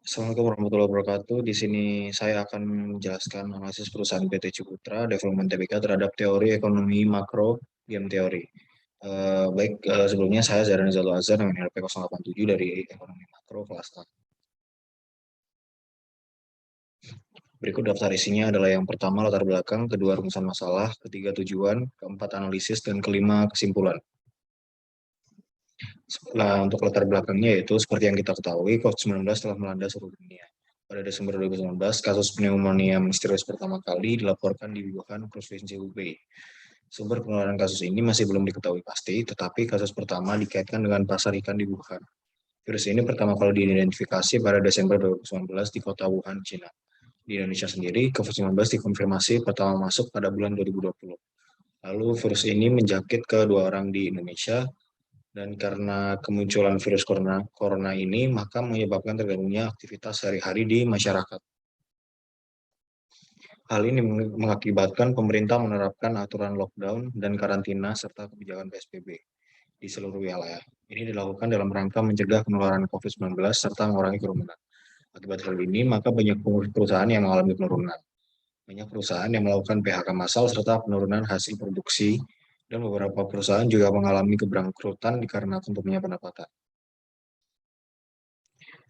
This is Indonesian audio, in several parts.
Assalamualaikum warahmatullahi wabarakatuh. Di sini saya akan menjelaskan analisis perusahaan PT Ciputra Development Tbk terhadap teori ekonomi makro game teori. Sebelumnya saya Zahran Zalul Azhar dengan NLP 087 dari ekonomi makro kelas A. Berikut daftar isinya adalah yang pertama latar belakang, kedua rumusan masalah, ketiga tujuan, keempat analisis, dan kelima kesimpulan. Nah, untuk latar belakangnya yaitu seperti yang kita ketahui, COVID-19 telah melanda seluruh dunia. Pada Desember 2019, kasus pneumonia misterius pertama kali dilaporkan di Wuhan, Provinsi Hubei. Sumber penularan kasus ini masih belum diketahui pasti, tetapi kasus pertama dikaitkan dengan pasar ikan di Wuhan. Virus ini pertama kali diidentifikasi pada Desember 2019 di kota Wuhan, China. Di Indonesia sendiri, COVID-19 dikonfirmasi pertama masuk pada bulan 2020. Lalu virus ini menjangkit ke 2 orang di Indonesia, dan karena kemunculan virus corona ini, maka menyebabkan terganggunya aktivitas sehari-hari di masyarakat. Hal ini mengakibatkan pemerintah menerapkan aturan lockdown dan karantina serta kebijakan PSBB di seluruh wilayah. Ini dilakukan dalam rangka mencegah penularan COVID-19 serta mengurangi kerumunan. Akibat hal ini, maka banyak perusahaan yang mengalami penurunan. Banyak perusahaan yang melakukan PHK massal serta penurunan hasil produksi, dan beberapa perusahaan juga mengalami kebangkrutan dikarenakan turunnya pendapatan.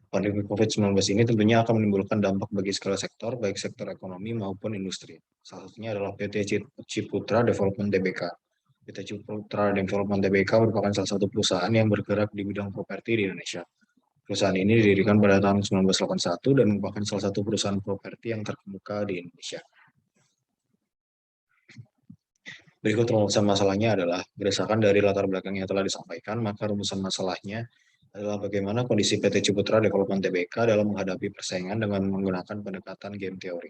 Pandemi COVID-19 ini tentunya akan menimbulkan dampak bagi segala sektor, baik sektor ekonomi maupun industri. Salah satunya adalah PT Ciputra Development Tbk. PT Ciputra Development Tbk merupakan salah satu perusahaan yang bergerak di bidang properti di Indonesia. Perusahaan ini didirikan pada tahun 1981 dan merupakan salah satu perusahaan properti yang terkemuka di Indonesia. Berikut rumusan masalahnya adalah, berdasarkan dari latar belakang yang telah disampaikan, maka rumusan masalahnya adalah bagaimana kondisi PT Ciputra Development Tbk dalam menghadapi persaingan dengan menggunakan pendekatan game teori.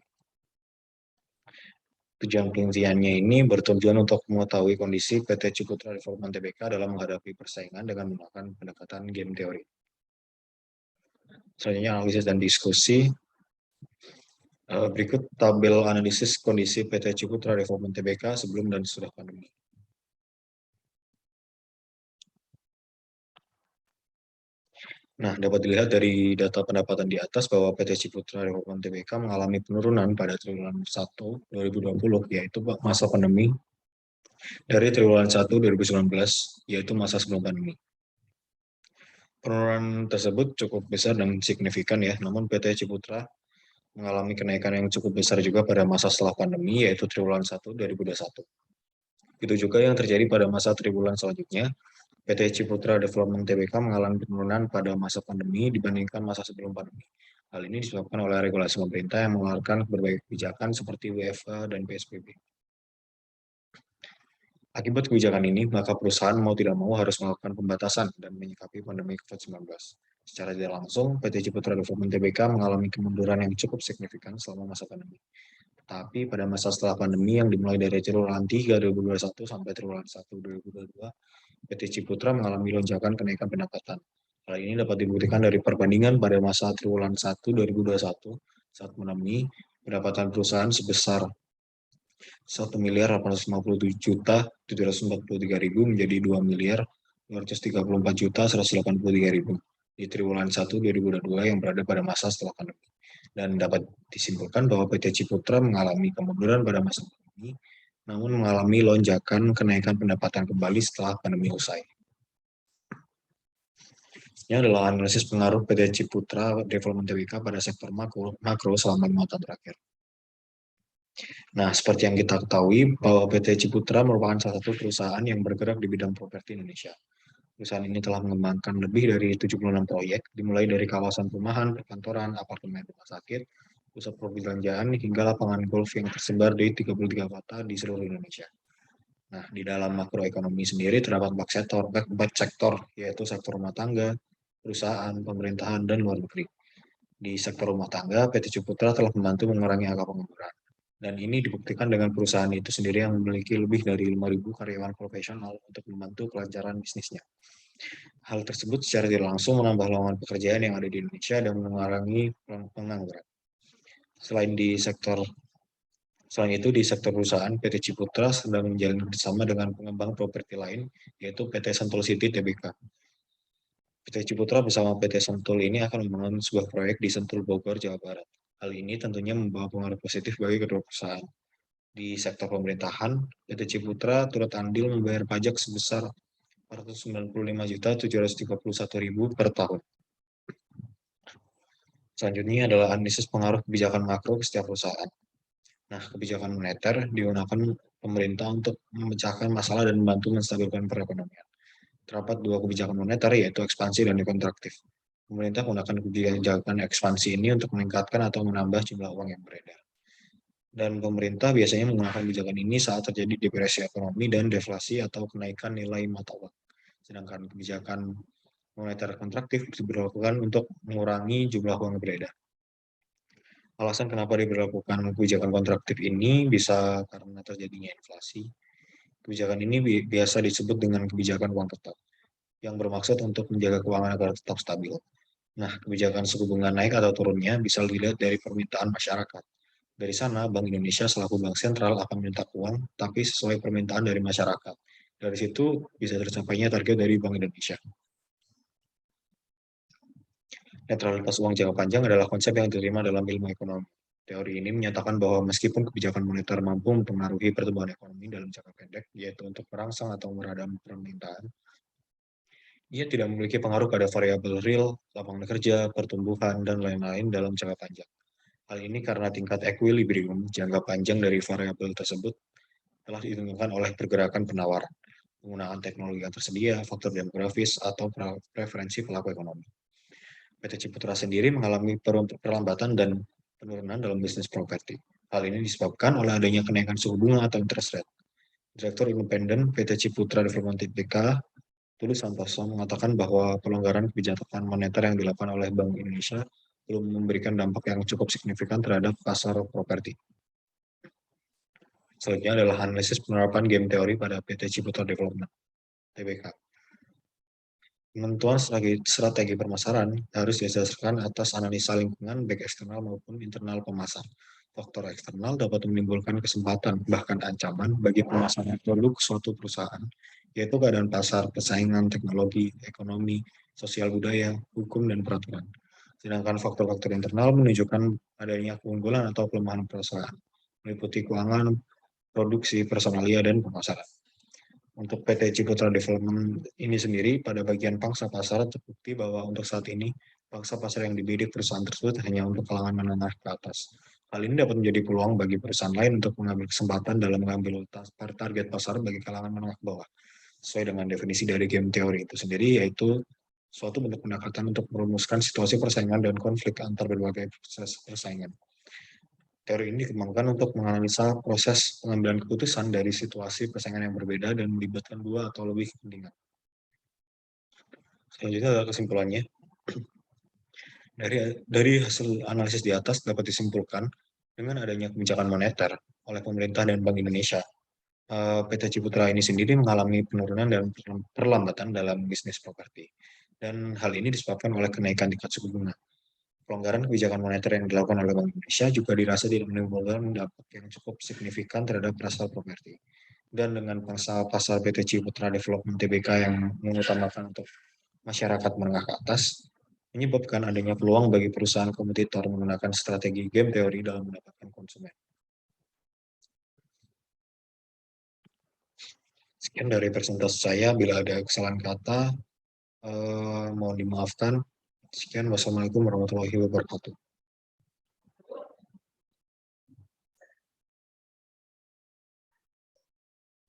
Tujuan penelitiannya ini bertujuan untuk mengetahui kondisi PT Ciputra Development Tbk dalam menghadapi persaingan dengan menggunakan pendekatan game teori. Selanjutnya analisis dan diskusi. Berikut tabel analisis kondisi PT Ciputra Development Tbk sebelum dan sesudah pandemi. Nah, dapat dilihat dari data pendapatan di atas bahwa PT Ciputra Development Tbk mengalami penurunan pada triwulan 1 2020, yaitu masa pandemi, dari triwulan 1 2019, yaitu masa sebelum pandemi. Penurunan tersebut cukup besar dan signifikan ya, namun PT Ciputra mengalami kenaikan yang cukup besar juga pada masa setelah pandemi, yaitu triwulan 1 2021. Itu juga yang terjadi pada masa triwulan selanjutnya. PT Ciputra Development Tbk mengalami penurunan pada masa pandemi dibandingkan masa sebelum pandemi. Hal ini disebabkan oleh regulasi pemerintah yang mengeluarkan berbagai kebijakan seperti WFH dan PSBB. Akibat kebijakan ini, maka perusahaan mau tidak mau harus melakukan pembatasan dan menyikapi pandemi COVID-19. Secara tidak langsung, PT Ciputra Development Tbk mengalami kemunduran yang cukup signifikan selama masa pandemi. Tapi pada masa setelah pandemi yang dimulai dari triwulan 3 2021 sampai triwulan 1 2022, PT Ciputra mengalami lonjakan kenaikan pendapatan. Hal ini dapat dibuktikan dari perbandingan pada masa triwulan 1 2021 saat pandemi, pendapatan perusahaan sebesar 1.850.743.000 menjadi 2.234.183.000 di triwulan 1 2022 yang berada pada masa setelah pandemi. Dan dapat disimpulkan bahwa PT Ciputra mengalami kemunduran pada masa pandemi, namun mengalami lonjakan kenaikan pendapatan kembali setelah pandemi usai. Ini adalah analisis pengaruh PT Ciputra Development Tbk pada sektor makro selama 5 tahun terakhir. Nah, seperti yang kita ketahui bahwa PT Ciputra merupakan salah satu perusahaan yang bergerak di bidang properti Indonesia. Perusahaan ini telah mengembangkan lebih dari 76 proyek, dimulai dari kawasan perumahan, perkantoran, apartemen, rumah sakit, pusat perbelanjaan, hingga lapangan golf yang tersebar di 33 kota di seluruh Indonesia. Nah, di dalam makroekonomi sendiri terdapat 4 sektor, yaitu sektor rumah tangga, perusahaan, pemerintahan, dan luar negeri. Di sektor rumah tangga, PT Ciputra telah membantu mengurangi angka pengangguran. Dan ini dibuktikan dengan perusahaan itu sendiri yang memiliki lebih dari 5.000 karyawan profesional untuk membantu kelancaran bisnisnya. Hal tersebut secara tidak langsung menambah lowongan pekerjaan yang ada di Indonesia dan mengurangi pengangguran. Selain itu, di sektor perusahaan, PT Ciputra sedang menjalin kerjasama dengan pengembang properti lain, yaitu PT Sentul City Tbk. PT Ciputra bersama PT Sentul ini akan membangun sebuah proyek di Sentul Bogor, Jawa Barat. Hal ini tentunya membawa pengaruh positif bagi kedua perusahaan. Di sektor pemerintahan, PT Ciputra turut andil membayar pajak sebesar 495.731.000 per tahun. Selanjutnya adalah analisis pengaruh kebijakan makro ke setiap perusahaan. Nah, kebijakan moneter digunakan pemerintah untuk memecahkan masalah dan membantu menstabilkan perekonomian. Terdapat dua kebijakan moneter, yaitu ekspansi dan kontraktif. Pemerintah menggunakan kebijakan ekspansi ini untuk meningkatkan atau menambah jumlah uang yang beredar. Dan pemerintah biasanya menggunakan kebijakan ini saat terjadi depresi ekonomi dan deflasi atau kenaikan nilai mata uang. Sedangkan kebijakan moneter kontraktif diberlakukan untuk mengurangi jumlah uang beredar. Alasan kenapa diberlakukan kebijakan kontraktif ini bisa karena terjadinya inflasi. Kebijakan ini biasa disebut dengan kebijakan uang tetap, yang bermaksud untuk menjaga keuangan agar tetap stabil. Nah, kebijakan suku bunga naik atau turunnya bisa dilihat dari permintaan masyarakat. Dari sana, Bank Indonesia selaku bank sentral akan minta uang, tapi sesuai permintaan dari masyarakat. Dari situ bisa tercapainya target dari Bank Indonesia. Netralitas uang jangka panjang adalah konsep yang diterima dalam ilmu ekonomi. Teori ini menyatakan bahwa meskipun kebijakan moneter mampu mempengaruhi pertumbuhan ekonomi dalam jangka pendek, yaitu untuk merangsang atau meredam permintaan, ia tidak memiliki pengaruh pada variabel real, lapangan kerja, pertumbuhan, dan lain-lain dalam jangka panjang. Hal ini karena tingkat equilibrium jangka panjang dari variabel tersebut telah ditentukan oleh pergerakan penawaran, penggunaan teknologi yang tersedia, faktor demografis, atau preferensi pelaku ekonomi. PT Ciputra sendiri mengalami perlambatan dan penurunan dalam bisnis properti. Hal ini disebabkan oleh adanya kenaikan suku bunga atau interest rate. Direktur Independen PT Ciputra Development Tbk, Tulus Santoso, mengatakan bahwa pelonggaran kebijakan moneter yang dilakukan oleh Bank Indonesia belum memberikan dampak yang cukup signifikan terhadap pasar properti. Selanjutnya adalah analisis penerapan game teori pada PT Ciputra Development Tbk. Penentuan strategi pemasaran harus didasarkan atas analisa lingkungan baik eksternal maupun internal pemasar. Faktor eksternal dapat menimbulkan kesempatan, bahkan ancaman bagi pemasaran produk suatu perusahaan, yaitu keadaan pasar, persaingan, teknologi, ekonomi, sosial budaya, hukum, dan peraturan. Sedangkan faktor-faktor internal menunjukkan adanya keunggulan atau kelemahan perusahaan, meliputi keuangan, produksi, personalia, dan pemasaran. Untuk PT Ciputra Development ini sendiri, pada bagian pangsa pasar terbukti bahwa untuk saat ini, pangsa pasar yang dibidik perusahaan tersebut hanya untuk kalangan menengah ke atas. Hal ini dapat menjadi peluang bagi perusahaan lain untuk mengambil kesempatan dalam mengambil target pasar bagi kalangan menengah ke bawah. Sesuai dengan definisi dari game teori itu sendiri, yaitu suatu bentuk pendekatan untuk merumuskan situasi persaingan dan konflik antar berbagai proses persaingan. Teori ini dikembangkan untuk menganalisa proses pengambilan keputusan dari situasi persaingan yang berbeda dan melibatkan dua atau lebih kepentingan. Selanjutnya adalah kesimpulannya. Dari hasil analisis di atas dapat disimpulkan dengan adanya kebijakan moneter oleh pemerintah dan Bank Indonesia, PT Ciputra ini sendiri mengalami penurunan dan perlambatan dalam bisnis properti. Dan hal ini disebabkan oleh kenaikan tingkat suku bunga. Pelonggaran kebijakan moneter yang dilakukan oleh Bank Indonesia juga dirasa tidak menimbulkan dampak yang cukup signifikan terhadap pasar properti. Dan dengan pangsa pasar PT Ciputra Development Tbk yang mengutamakan untuk masyarakat menengah ke atas, menyebabkan adanya peluang bagi perusahaan kompetitor menggunakan strategi game teori dalam mendapatkan konsumen. Sekian dari presentasi saya. Bila ada kesalahan kata, mohon dimaafkan. Sekian, wassalamualaikum warahmatullahi wabarakatuh.